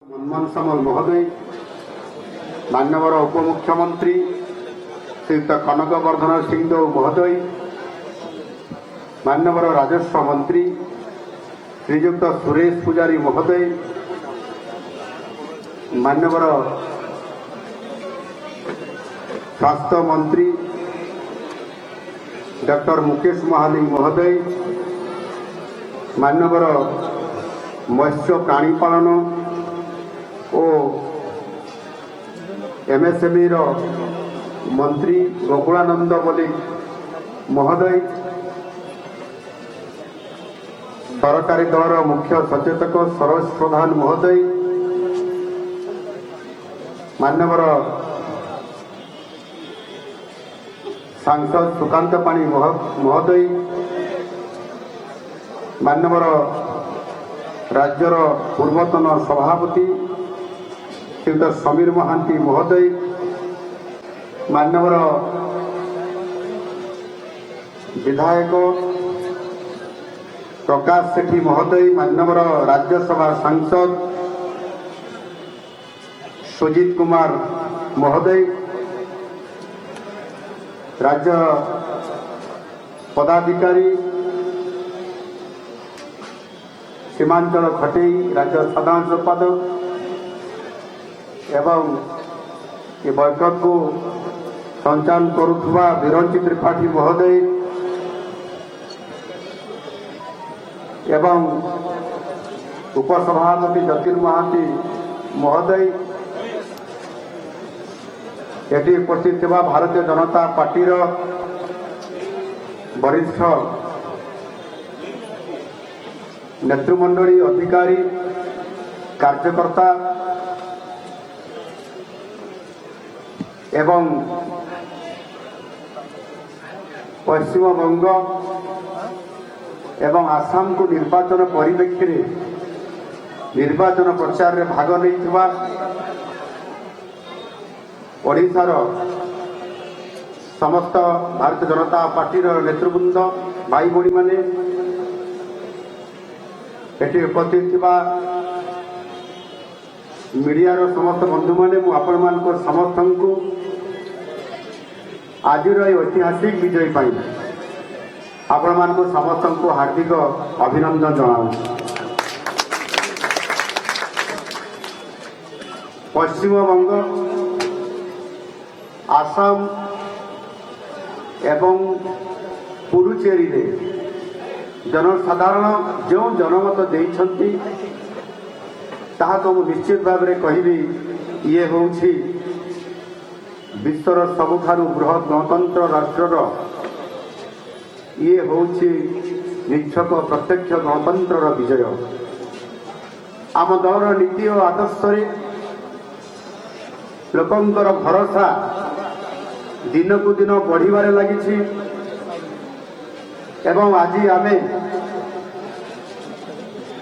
मनमोहन सामल महोदय, मान्यवर उपमुख्यमंत्री श्रीयुक्त कनक वर्धन सिंहदेव महोदय, मान्यवर राजस्व मंत्री श्रीयुक्त सुरेश पुजारी महोदय, मान्यवर स्वास्थ्य मंत्री डॉक्टर मुकेश महाली महोदय, मान्यवर मत्स्य प्राणीपालन और एमएसएमई मंत्री गोकुलानंद मल्लिक महोदय, सरकारी दल मुख्य सचेतक सरोज प्रधान महोदय, मान्यवर सांसद सुकांत पाणी महोदय, मान्यवर राज्यर पूर्वतन सभापति श्रीयुक्त समीर महांती महोदय, मान्यवर विधायक प्रकाश सेठी महोदय, मान्यवर राज्यसभा सांसद सुजीत कुमार महोदय, राज्य पदाधिकारी सीमांचल खटेई राज्य साधारण संपादक एवं ये बैठक को संचालन करुवा विरंची त्रिपाठी महोदय एवं उपसभापति जतिन महांती महोदय, एटी उपस्थित भारतीय जनता पार्टी वरिष्ठ नेतृमंडली अधिकारी कार्यकर्ता एवं पश्चिम बंग एवं आसाम को निर्वाचन परिप्रेक्षी निर्वाचन प्रचार में भाग नहीं ओडिशार समस्त भारतीय जनता पार्टी नेतृवृंद भाई भौणी माने एटी उपस्थित मीडिया समस्त बंधु माने आपण मान समस्त को आज ऐतिहासिक विजय पाई आपण मान समस्त को हार्दिक अभिनंदन जनाऊँ। पश्चिम बंग आसाम एवं पुडुचेरी रे जनसाधारण जो जनमत देइछंती ताहा तो निश्चित भाव में कहबी ये होउछि विश्वर सबुठारु बृहत गणतंत्र राष्ट्रर ये होउछि निच्छक प्रत्यक्ष गणतंत्र विजय। आम दलर नीति और आदर्श लोकंकर भरोसा दिन को दिन बढ़िबारे लागिछि एवं आज आमे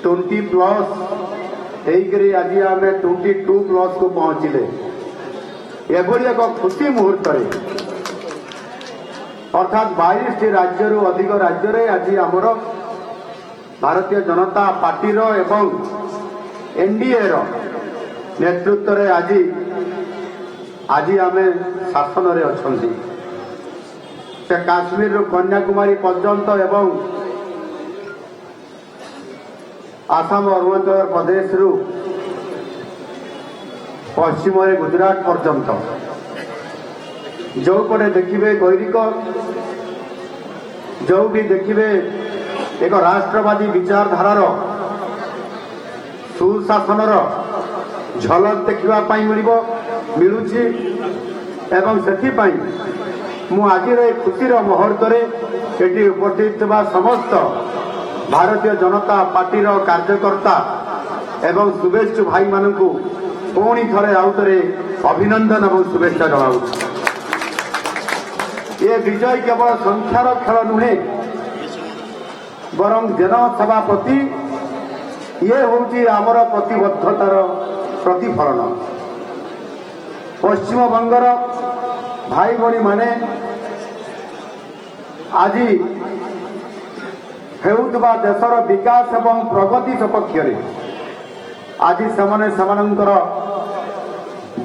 20+ आज आम 22+ को पहुंचले एभली एक खुशी मुहूर्त अर्थात 22 राज्य अधिक राज्य आज आमर भारतीय जनता पार्टी एवं एनडीए नेतृत्व रे आज आम शासन रे अछंती से काश्मीर कन्याकुमारी पर्यंत एवं आसाम अरुणाचल प्रदेश रु पश्चिम गुजरात पर्यंत जो पटे देखिए गैरिक जो भी देखिए एक राष्ट्रवादी विचारधारार सुशासन झलक देखा मिलुछि एवं से मु आज खुशी मुहूर्त एटी उपस्थित समस्त भारतीय जनता पार्टी कार्यकर्ता एवं शुभेच्छु भाई मानू पुणी थे आउ थे अभिनंदन और शुभेच्छा जनाऊँ। ये विजय केवल संख्यार खेल नुहे बरं जनसभा प्रति ये हूँ आमर प्रतिबद्धतार प्रतिफलन। पश्चिम बंगर भाई भौणी माने आज हेउतबा देशर विकास एवं प्रगति सपक्ष आज सेमानंकर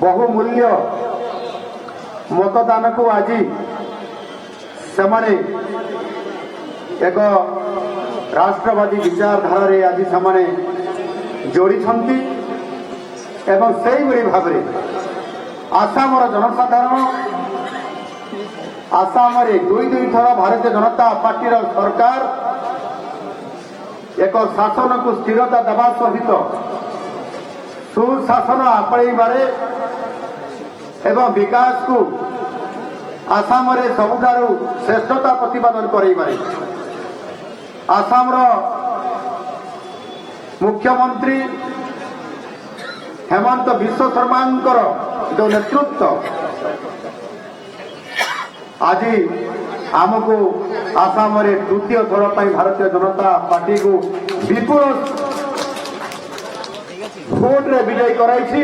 बहुमूल्य मतदान को आज सेमाने एक राष्ट्रवादी विचारधारा रे आज सेमाने जोड़ी एवं से भाव आसाम जनसाधारण आसाम रे दुई थर भारतीय जनता पार्टी सरकार एक शासन को स्थिरता देवा सहित सुशासन आपणेबारे एवं विकास को आसाम रे सबुठारु श्रेष्ठता प्रतिपादन करैबारे आसाम मुख्यमंत्री हेमंत विश्व शर्मांकर जो नेतृत्व आज आमको आसाम रे द्वितीय थर पर भारतीय जनता पार्टी को विपुल भोट रे विजयी कराई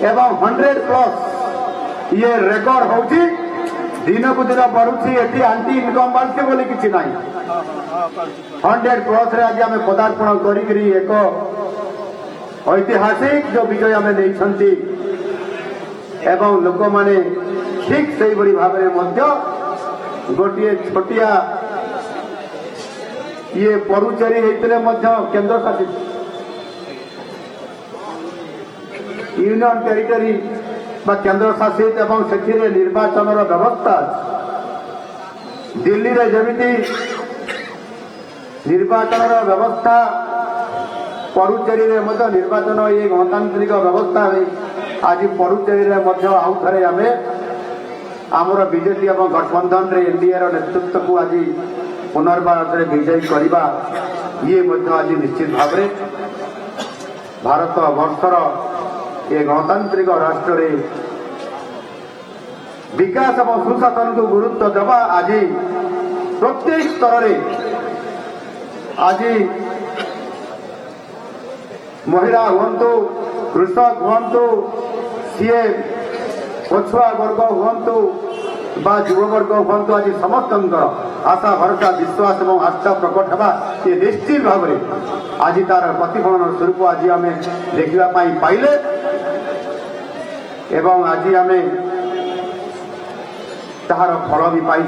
एवं 100+ ये रेकर्ड होची दिन को दिन बढ़ुची एटी आंटी इनकम बांटे बोली किछि नाही 100+ रे आज आमे पदार्पण करी एक ऐतिहासिक जो विजय आमे नहीं एवं लोक माने ठीक से भाव में गोटे छोटिया ये परुचेरी होते केंद्र शासित यूनियन टेरिटरी केंद्र शासित एवं से निर्वाचन व्यवस्था दिल्ली रे जमिति निर्वाचन व्यवस्था परुचेरी रे निर्वाचन ये गणतांत्रिक व्यवस्था आज परुचेरी रे आउ थे आम आमर बीजेपी और गठबंधन रे एनडीए नेतृत्व को आज पुनर्बार विजयी करवा ये आज निश्चित भाव में भारत वर्षर ये गणतांत्रिक राष्ट्र रे विकास और सुशासन को गुरुत्व देवा आज प्रत्येक स्तर रे आज महिला हूँ कृषक हूँ सीए पछुआ वर्ग हूँ बा युववर्ग हूँ आज समस्त आशा भरोसा विश्वास और आस्था प्रकट होगा ये निश्चित भाव में आज तार प्रतिफलन स्वरूप आज आम देखा पाइले एवं आज आम तार फल भी पाई।